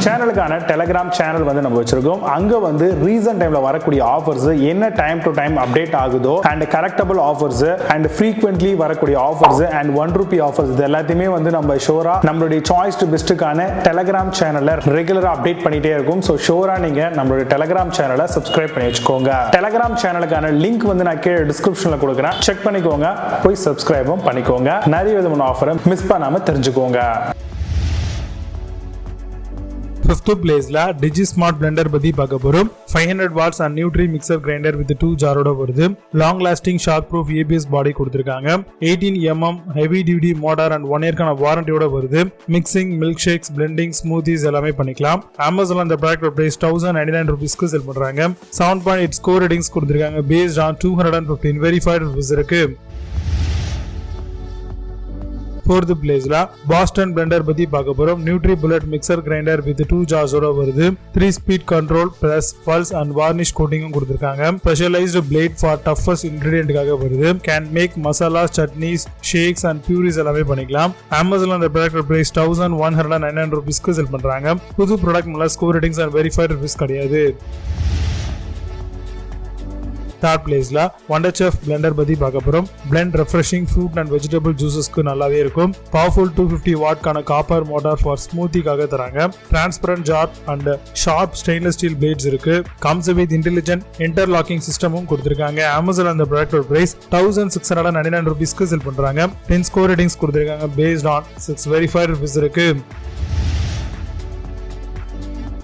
சேனலுக்கான Telegram channel வந்து நம்ம வச்சிருக்கோம். அங்க வந்து ரீசன்ட் டைம்ல வரக்கூடிய ஆஃபர்ஸ் என்ன டைம் டு டைம் அப்டேட் ஆகுதோ and correctable offers and frequently வரக்கூடிய ஆஃபர்ஸ் அண்ட் ₹1 ஆஃபர்ஸ் இது எல்லாத்தையுமே வந்து நம்ம ஷோரா நம்மளுடைய சாய்ஸ் டு பெஸ்ட்டுக்கான டெலிகிராம் சேனல்ல ரெகுலரா அப்டேட் பண்ணிட்டே இருக்கும். ஸோ ஷோரா நீங்க நம்மளுடைய டெலிகிராம் சேனலை சப்ஸ்கிரைப் பண்ணி வச்சுக்கோங்க. டெலிகிராம் சேனலுக்கான லிங்க் வந்து நான் கீழே டிஸ்கிரிப்ஷன்ல கொடுக்குறேன், செக் பண்ணிக்கோங்க, போய் சப்ஸ்கிரைபும் பண்ணிக்கோங்க. நிறைய விதமான ஆஃபரை மிஸ் பண்ணாம தெரிஞ்சுக்கோங்க. 5th பிளேஸ்ல டிஜி ஸ்மார்ட் பிளெண்டர் பத்தி பார்க்க போறோம். 500 watts and nutri mixer grinder with 2 ஜாரோட வருது. Long lasting shock proof ABS body கொடுத்திருக்காங்க. 18mm heavy duty motor and 1 இயர்க்கான வாரண்டியோட வருது. Mixing, milk shakes, blending, smoothies எல்லாமே பண்ணிக்கலாம். Amazon அந்த ப்ராடக்ட் பிரைஸ் ₹1099 செல் பண்றாங்க. 7.8 ஸ்கோர் ரேட்டிங்ஸ் கொடுத்திருக்காங்க. பேஸ்ட் ஆன் 215 வெரிஃபைட் ரிவ்யூஸ் இருக்கு. 4th பிளேஸ்ல பாஸ்டன் பிளெண்டர் பத்தி பார்க்க போறோம். Nutri bullet mixer grinder with 2 ஜார்ஸோட வருது. 3 speed control plus pulse and varnish கோட்டிங்கும் கொடுத்திருக்காங்க. ஸ்பெஷலைஸ்டு பிளேட் ஃபார் டஃபஸ்ட் இன்கிரிடியன்ட்காக வருது. Can make masalas, chutneys, shakes and purees எல்லாமே பண்ணிக்கலாம். Amazon அந்த ப்ராடக்ட் பிரைஸ் ₹1199 செல் பண்றாங்க. புது ப்ராடக்ட் மேல score ratings and verified reviews கிடையாது. 3rd பிளேஸ்ல வண்டர் செஃப் பிளெண்டர் பத்தி பார்க்க போறோம். Blend refreshing fruit and vegetable ஜூசஸ்க்கு நல்லாவே இருக்கும். பவர்ஃபுல் 250 வாட்கான காப்பர் மோட்டார் ஃபார் ஸ்மூத்திக்காக தராங்க. Transparent jar and sharp stainless steel blades இருக்கு. கம்ஸ் வித் இன்டெலிஜென்ட் இன்டர்லாக்கிங் சிஸ்டமும் கொடுத்திருக்காங்க. Amazon அந்த ப்ராடக்ட் பிரைஸ் ₹1699 செல் பண்றாங்க. 10 ஸ்கோர் ரேட்டிங்ஸ் கொடுத்திருக்காங்க. பேஸ்ட் ஆன் 6 வெரிஃபைட் ரிவ்யூஸ் இருக்கு.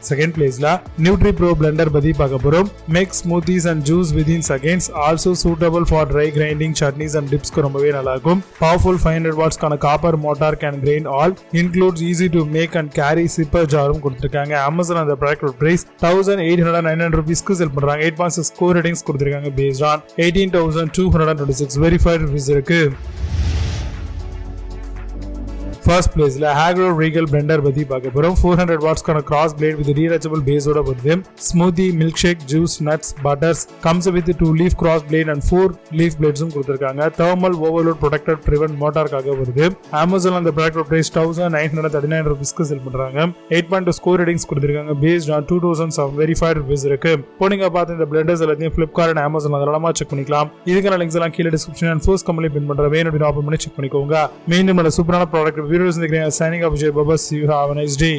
2nd பிளேஸ்ல நியூட்ரி ப்ரோ பிளெண்டர் பத்தி பார்க்க போறோம். Make smoothies and juice within seconds. Also suitable for dry grinding, chutneys and டிப்ஸ்க்கு ரொம்பவே நல்லா இருக்கும். பவர்ஃபுல் 500 வாட்ஸ்க்கான copper motor can grind all. Includes easy to make and carry sipper ஜாரும் கொடுத்திருக்காங்க. Amazon அந்த ப்ராடக்ட் பிரைஸ் ₹1899 செல் பண்றாங்க. 8.6 ஸ்கோர் ரேட்டிங்ஸ் கொடுத்திருக்காங்க. பேஸ்ட் ஆன் 18,226 வெரிஃபைட் ரிவ்யூஸ் இருக்கு. 1st பிளேஸ்ல ஹாக்ரோ ரீகல் பிளெண்டர் பத்தி பார்க்க போறோம். 400 வாட்ஸ்க்கான கிராஸ் பிளேட் வித் ரீரச்சபிள் பேஸோட வருது. Smoothie, milk shake, juice, nuts, butters comes with 2 leaf cross blade and 4 leaf பிளேட்ஸும் கொடுத்திருக்காங்க. தெர்மல் ஓவர்லோட் ப்ரொடெக்டட் பிரிவென்ட் மோட்டாருக்காக வருது. Amazon அந்த ப்ராடக்ட் பிரைஸ் ₹1939 செல் பண்றாங்க. 8.2 ஸ்கோர் ரேட்டிங்ஸ் கொடுத்திருக்காங்க. பேஸ்ட் ஆன் 2007 வெரிஃபைட் ரிவ்யூஸ் இருக்கு. இப்போ நீங்க பார்த்த இந்த பிளெண்டர்ஸ் எல்லாத்தையும் Flipkart and Amazon அதெல்லாமா செக் பண்ணிக்கலாம். இதுக்கான லிங்க்ஸ் எல்லாம் கீழே டிஸ்கிரிப்ஷன் அண்ட் ஃபர்ஸ்ட் கமெண்ட்ல பின் பண்றேன். வேணும் அப்படின்னு ஆப்பன் பண்ணி செக் பண்ணிக்கோங்க. மீண்டும் நல்ல சூப்பரான product videos signing off. Vijay Baba. See you. Have a nice day.